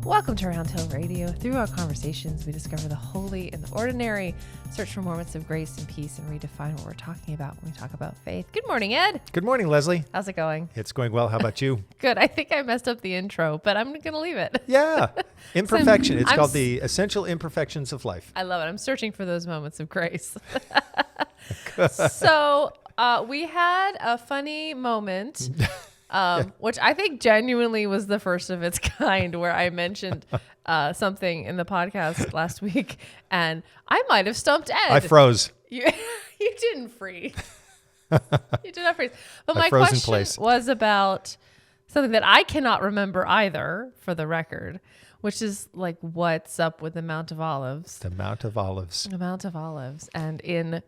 Welcome to Roundhillradio. Through our conversations, we discover the holy and the ordinary, search for moments of grace and peace, and redefine what we're talking about when we talk about faith. Good morning, Ed. Good morning, Leslie. How's it going? It's going well. How about you? Good. I think I messed up the intro, but I'm going to leave it. Yeah. Imperfection. It's I'm called the essential imperfections of life. I love it. I'm searching for those moments of grace. So we had a funny moment, which I think genuinely was the first of its kind, where I mentioned something in the podcast last week, and I might have stumped Ed. I froze. You didn't freeze. You did not freeze. But my froze in question place. was about something that I cannot remember either, for the record, which is like, what's up with the Mount of Olives? The Mount of Olives. The Mount of Olives. And in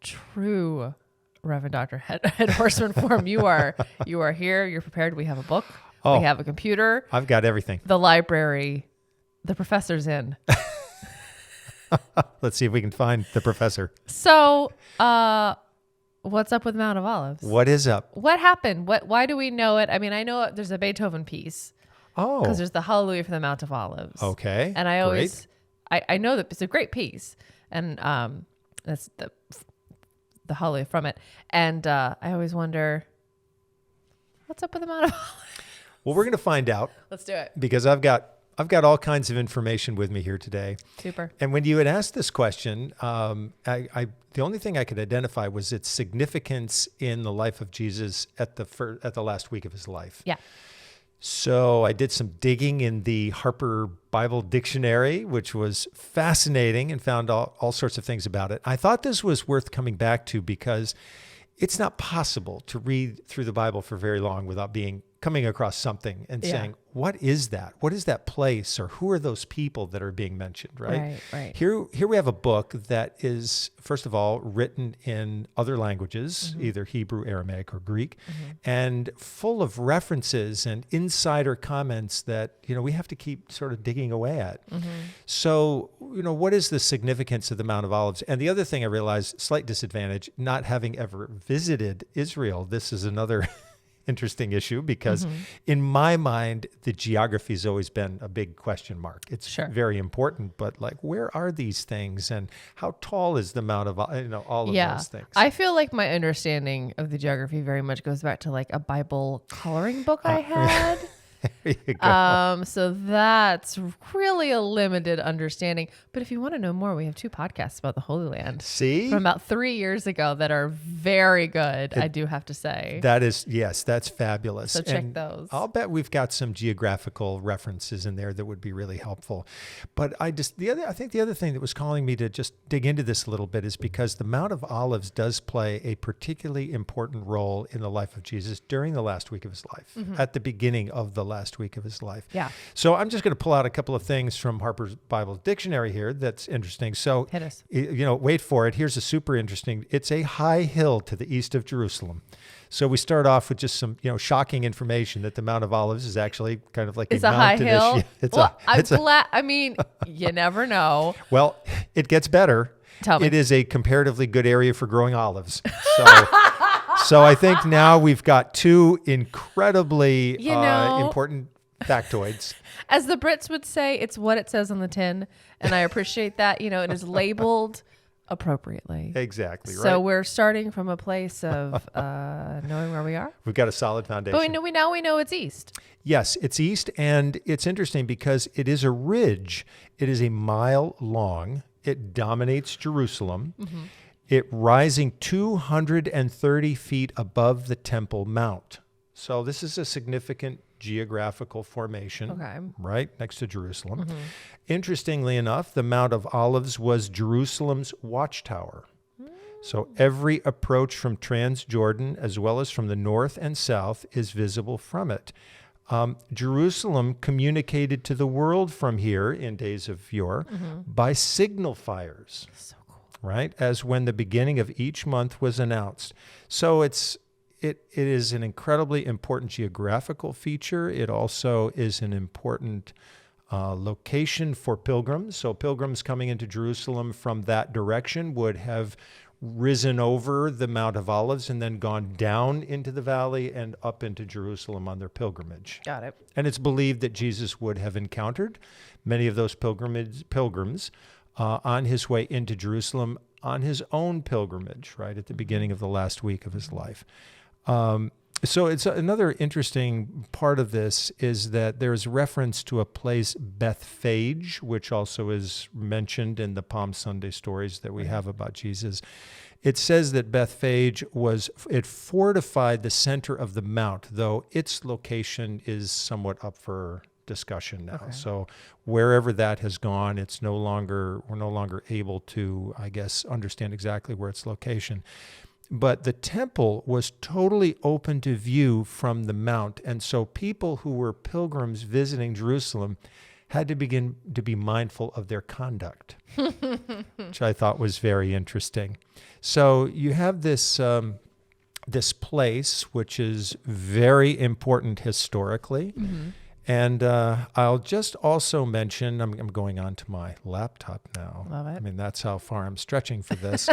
true Reverend Dr. Head Horseman form, you are here. You're prepared. We have a book. We have a computer. I've got everything. The library. The professor's in. Let's see if we can find the professor. So, what's up with Mount of Olives? What is up? What happened? Why do we know it? I mean, I know there's a Beethoven piece. Oh. Because there's the Hallelujah for the Mount of Olives. Okay. And I always, I know that it's a great piece. And that's the Hallelujah from it. And I always wonder, what's up with the Mount of Olives? Well, we're going to find out. Let's do it. Because I've got all kinds of information with me here today. Super. And when you had asked this question, the only thing I could identify was its significance in the life of Jesus at the last week of his life. Yeah. So I did some digging in the Harper Bible Dictionary, which was fascinating, and found all sorts of things about it. I thought this was worth coming back to because it's not possible to read through the Bible for very long without coming across something and saying, what is that? What is that place? Or who are those people that are being mentioned, right? Right. Here we have a book that is, first of all, written in other languages, either Hebrew, Aramaic, or Greek, and full of references and insider comments that, we have to keep sort of digging away at. So, what is the significance of the Mount of Olives? And the other thing I realized, slight disadvantage, not having ever visited Israel. This is another interesting issue because in my mind, the geography has always been a big question mark. It's very important, but where are these things and how tall is the Mount of, all of those things? I feel like my understanding of the geography very much goes back to a Bible coloring book I had. There you go. So that's really a limited understanding. But if you want to know more, we have 2 podcasts about the Holy Land. See? From about 3 years ago that are very good, I do have to say. Yes, that's fabulous. So check those. I'll bet we've got some geographical references in there that would be really helpful. But I think the other thing that was calling me to just dig into this a little bit is because the Mount of Olives does play a particularly important role in the life of Jesus during the last week of his life, at the beginning of the last week of his life. Yeah. So I'm just going to pull out a couple of things from Harper's Bible Dictionary here that's interesting. So, hit us. Wait for it. Here's a super interesting. It's a high hill to the east of Jerusalem. So we start off with just some, shocking information that the Mount of Olives is actually kind of like a high hill. I'm glad. You never know. Well, it gets better. Tell me. It is a comparatively good area for growing olives. So I think now we've got 2 incredibly important factoids. As the Brits would say, it's what it says on the tin. And I appreciate that. It is labeled appropriately. Exactly, right. So we're starting from a place of knowing where we are. We've got a solid foundation. But we know it's east. Yes, it's east. And it's interesting because it is a ridge. It is a mile long. It dominates Jerusalem. It rising 230 feet above the Temple Mount. So this is a significant geographical formation, right next to Jerusalem. Interestingly enough, the Mount of Olives was Jerusalem's watchtower. So every approach from Transjordan, as well as from the north and south, is visible from it. Jerusalem communicated to the world from here in days of yore by signal fires. So cool. Right? As when the beginning of each month was announced. So it is an incredibly important geographical feature. It also is an important location for pilgrims. So pilgrims coming into Jerusalem from that direction would have risen over the Mount of Olives and then gone down into the valley and up into Jerusalem on their pilgrimage. Got it. And it's believed that Jesus would have encountered many of those pilgrims on his way into Jerusalem on his own pilgrimage, right, at the beginning of the last week of his life. So it's another interesting part of this is that there's reference to a place, Bethphage, which also is mentioned in the Palm Sunday stories that we have about Jesus. It says that Bethphage it fortified the center of the mount, though its location is somewhat up for discussion now. Okay. So wherever that has gone, we're no longer able to, I guess, understand exactly where its location. But the temple was totally open to view from the mount. And so people who were pilgrims visiting Jerusalem had to begin to be mindful of their conduct, which I thought was very interesting. So you have this place, which is very important historically. Mm-hmm. And I'll just also mention, I'm going on to my laptop now. Love it. I mean, that's how far I'm stretching for this.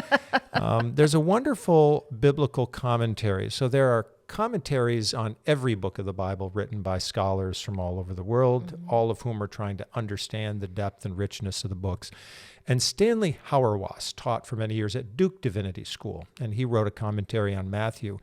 There's a wonderful biblical commentary. So there are commentaries on every book of the Bible written by scholars from all over the world, mm-hmm. all of whom are trying to understand the depth and richness of the books. And Stanley Hauerwas taught for many years at Duke Divinity School, and he wrote a commentary on Matthew.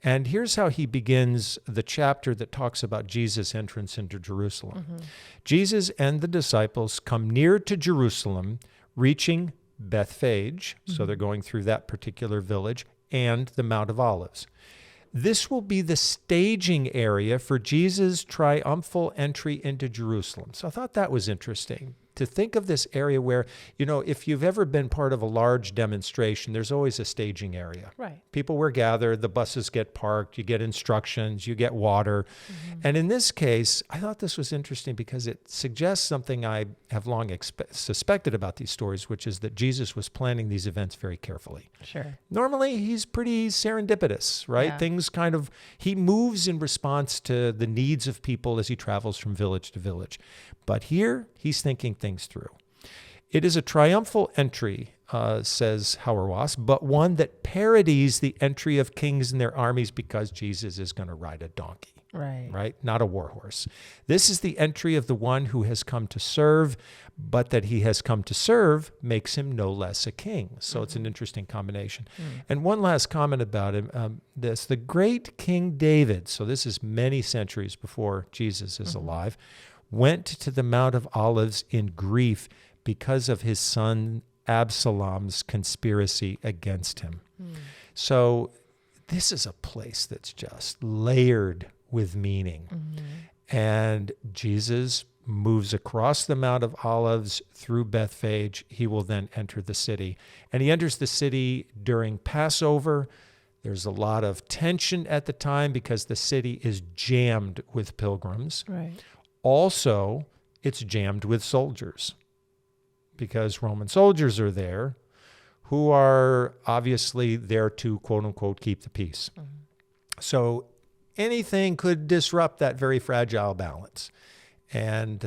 And here's how he begins the chapter that talks about Jesus' entrance into Jerusalem. Mm-hmm. Jesus and the disciples come near to Jerusalem, reaching Bethphage, mm-hmm. so they're going through that particular village, and the Mount of Olives. This will be the staging area for Jesus' triumphal entry into Jerusalem. So I thought that was interesting. To think of this area where, if you've ever been part of a large demonstration, there's always a staging area. Right. People were gathered, the buses get parked, you get instructions, you get water. Mm-hmm. And in this case, I thought this was interesting because it suggests something I have long suspected about these stories, which is that Jesus was planning these events very carefully. Sure. Normally, he's pretty serendipitous, right? Yeah. Things he moves in response to the needs of people as he travels from village to village. But here, he's thinking things through. It is a triumphal entry, says Hauerwas, but one that parodies the entry of kings and their armies because Jesus is going to ride a donkey. Right? Not a war horse. This is the entry of the one who has come to serve, but that he has come to serve makes him no less a king. So It's an interesting combination. And one last comment about him, the great King David, so this is many centuries before Jesus is alive, went to the Mount of Olives in grief because of his son Absalom's conspiracy against him. So this is a place that's just layered with meaning. Mm-hmm. And Jesus moves across the Mount of Olives through Bethphage. He will then enter the city. And he enters the city during Passover. There's a lot of tension at the time because the city is jammed with pilgrims. Right. Also, it's jammed with soldiers because Roman soldiers are there who are obviously there to, quote unquote, keep the peace. Mm-hmm. So anything could disrupt that very fragile balance. And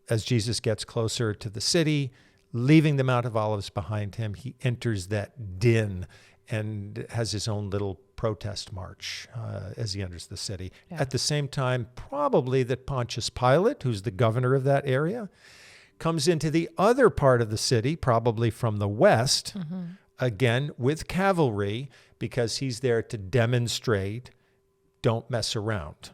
as Jesus gets closer to the city, leaving the Mount of Olives behind him, he enters that din and has his own little protest march as he enters the city. Yeah. At the same time, probably that Pontius Pilate, who's the governor of that area, comes into the other part of the city, probably from the west, again with cavalry, because he's there to demonstrate, don't mess around.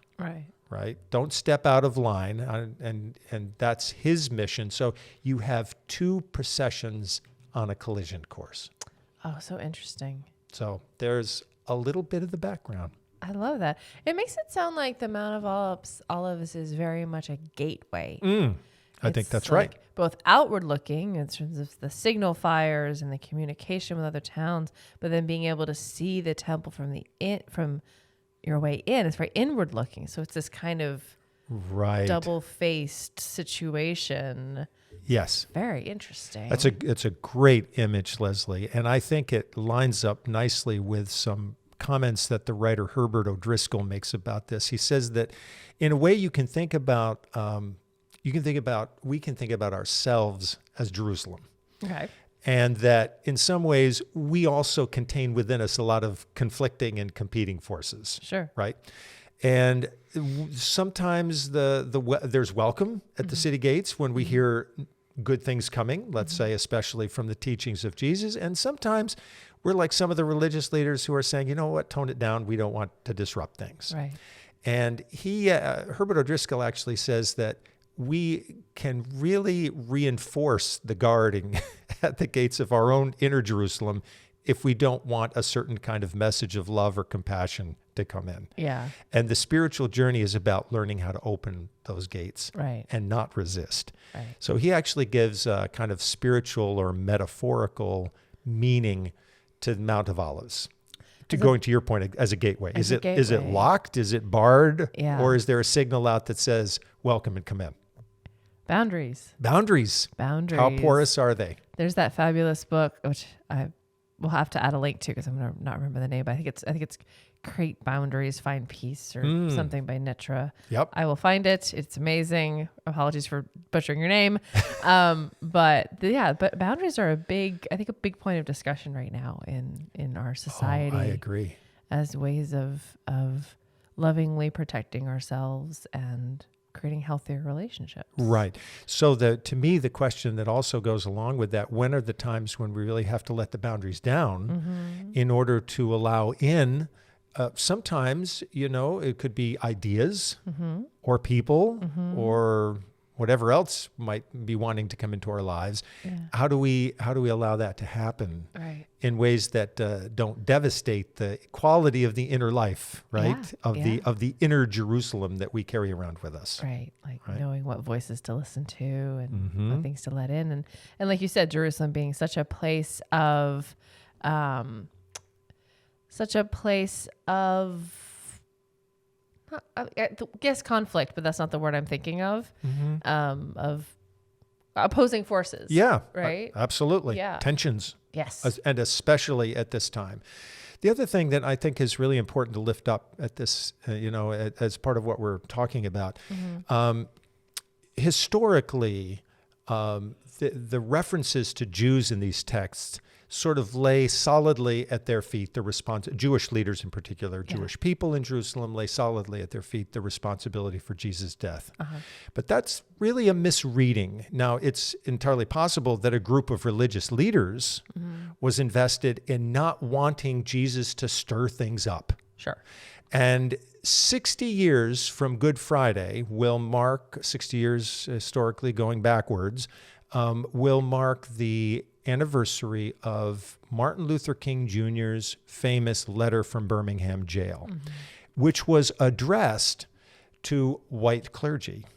Right? Don't step out of line, and that's his mission. So you have two processions on a collision course. Oh, so interesting. So there's a little bit of the background. I love that. It makes it sound like the Mount of Olives is very much a gateway. I think that's right. Both outward looking in terms of the signal fires and the communication with other towns, but then being able to see the temple from your way in. It's very inward looking. So it's this kind of double-faced situation. Yes. Very interesting. It's a great image, Leslie. And I think it lines up nicely with some comments that the writer Herbert O'Driscoll makes about this. He says that in a way we can think about ourselves as Jerusalem. Okay. and that in some ways we also contain within us a lot of conflicting and competing forces. Sure. Right? And sometimes there's welcome at the city gates when we hear good things coming, let's say, especially from the teachings of Jesus. And sometimes we're like some of the religious leaders who are saying, you know what, tone it down. We don't want to disrupt things. Right. And Herbert O'Driscoll actually says that we can really reinforce the guarding at the gates of our own inner Jerusalem if we don't want a certain kind of message of love or compassion to come in. Yeah. And the spiritual journey is about learning how to open those gates Right. and not resist. Right. So he actually gives a kind of spiritual or metaphorical meaning to the Mount of Olives. Going to your point, as a gateway. Is it locked? Is it barred? Yeah. Or is there a signal out that says, welcome and come in? Boundaries. Boundaries. How porous are they? There's that fabulous book, which I will have to add a link to because I'm going to not remember the name, but I think it's Create Boundaries, Find Peace, or something by Nitra. Yep. I will find it. It's amazing. Apologies for butchering your name. But boundaries are a big point of discussion right now in our society. Oh, I agree. As ways of lovingly protecting ourselves and creating healthier relationships. Right. So to me, the question that also goes along with that, when are the times when we really have to let the boundaries down in order to allow in, sometimes, it could be ideas or people or whatever else might be wanting to come into our lives. Yeah. How do we allow that to happen in ways that don't devastate the quality of the inner life, right? Yeah. Of the inner Jerusalem that we carry around with us. Right. Knowing what voices to listen to and what things to let in. And like you said, Jerusalem being such a place of I guess conflict, but that's not the word I'm thinking of. Of opposing forces. Yeah. Right. Absolutely. Yeah. Tensions. Yes. And especially at this time. The other thing that I think is really important to lift up at this, as part of what we're talking about, historically, the references to Jews in these texts sort of lay solidly at their feet Jewish leaders in particular, Jewish people in Jerusalem lay solidly at their feet the responsibility for Jesus' death. But that's really a misreading. Now, it's entirely possible that a group of religious leaders was invested in not wanting Jesus to stir things up. Sure. And 60 years from Good Friday will mark, 60 years historically going backwards, will mark the anniversary of Martin Luther King Jr.'s famous letter from Birmingham jail, which was addressed to white clergy.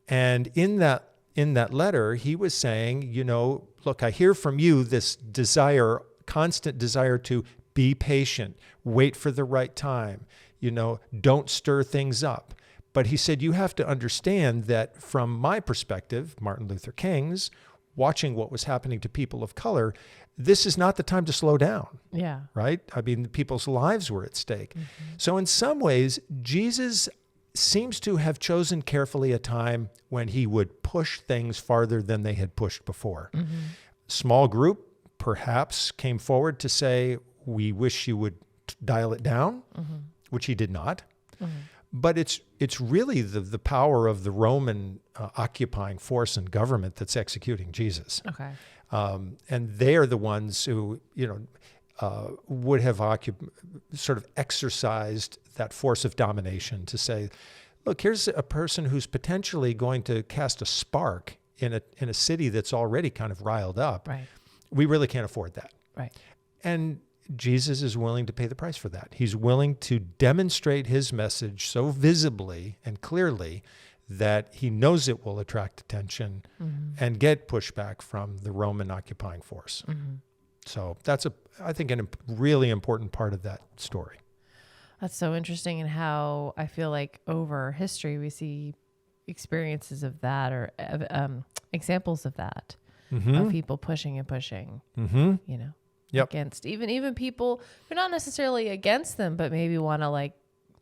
And in that letter, he was saying, look, I hear from you this constant desire to be patient, wait for the right time, don't stir things up. But he said, you have to understand that from my perspective, Martin Luther King's, watching what was happening to people of color, this is not the time to slow down. Yeah. Right? I mean, people's lives were at stake. So in some ways, Jesus seems to have chosen carefully a time when he would push things farther than they had pushed before. Small group perhaps came forward to say, we wish you would dial it down, which he did not. But it's really the power of the Roman occupying force and government that's executing Jesus. Okay. And they are the ones who, would have sort of exercised that force of domination to say, look, here's a person who's potentially going to cast a spark in a city that's already kind of riled up. Right. We really can't afford that. Right. And Jesus is willing to pay the price for that. He's willing to demonstrate his message so visibly and clearly that he knows it will attract attention and get pushback from the Roman occupying force. So that's I think, a really important part of that story. That's so interesting, and how I feel like over history we see experiences of that, or examples of that, of people pushing and pushing, Yep. against even people who are not necessarily against them, but maybe want to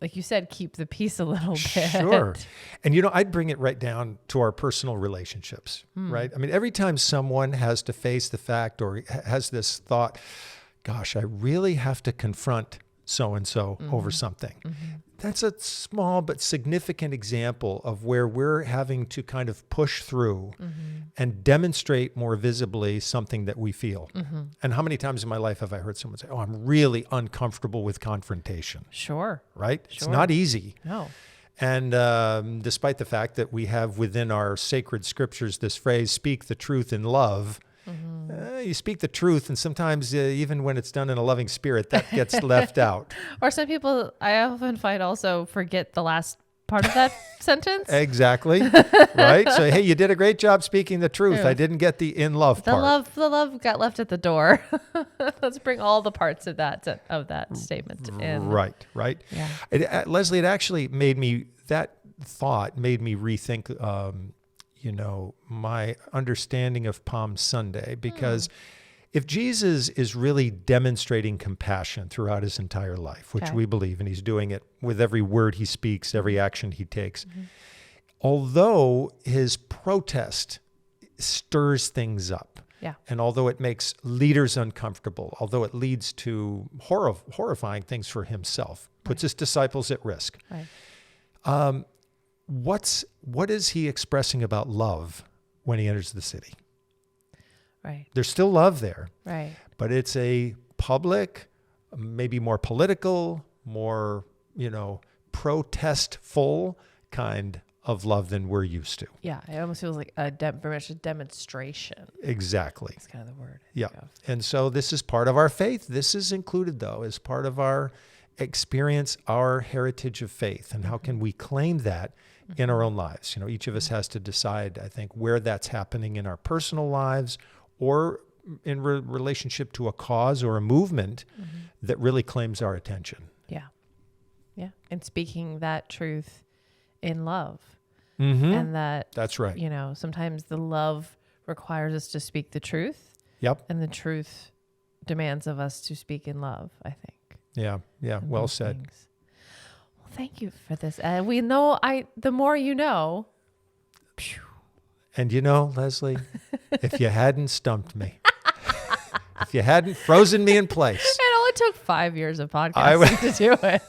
like you said, keep the peace a little bit. Sure. And, I'd bring it right down to our personal relationships, right? I mean, every time someone has to face the fact or has this thought, gosh, I really have to confront so-and-so over something. That's a small but significant example of where we're having to kind of push through and demonstrate more visibly something that we feel. And how many times in my life have I heard someone say, oh, I'm really uncomfortable with confrontation? Sure. Right? Sure. It's not easy. No. And despite the fact that we have within our sacred scriptures this phrase, speak the truth in love, you speak the truth, and sometimes even when it's done in a loving spirit, that gets left out. Or some people, I often find, also forget the last part of that sentence. Exactly. Right? So, hey, you did a great job speaking the truth. I didn't get the in love part. The love got left at the door. Let's bring all the parts of that statement in. Right. Yeah. Leslie, it actually that thought made me rethink my understanding of Palm Sunday, because if Jesus is really demonstrating compassion throughout his entire life, which we believe, and he's doing it with every word he speaks, every action he takes, although his protest stirs things up, and although it makes leaders uncomfortable, although it leads to horrifying things for himself, puts his disciples at risk, what is he expressing about love when he enters the city? Right. There's still love there. Right. But it's a public, maybe more political, more, protestful kind of love than we're used to. Yeah. It almost feels like very much a demonstration. Exactly. That's kind of the word. Yeah. And so this is part of our faith. This is included, though, as part of our experience, our heritage of faith. And how can we claim that in our own lives? Each of us has to decide, I think, where that's happening in our personal lives or in relationship to a cause or a movement that really claims our attention. Yeah. Yeah. And speaking that truth in love. And That's right. Sometimes the love requires us to speak the truth. Yep. And the truth demands of us to speak in love, I think. Yeah. Well said. Things. Well, thank you for this. We know the more you know. And Leslie, if you hadn't stumped me, if you hadn't frozen me in place. It only took 5 years of podcasting to do it.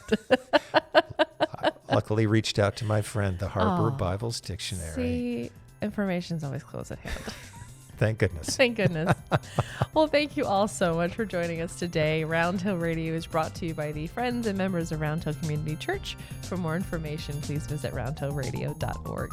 I luckily reached out to my friend, the Harper Bibles Dictionary. See, information's always close at hand. Thank goodness. Thank goodness. Well, thank you all so much for joining us today. Round Hill Radio is brought to you by the friends and members of Round Hill Community Church. For more information, please visit roundhillradio.org.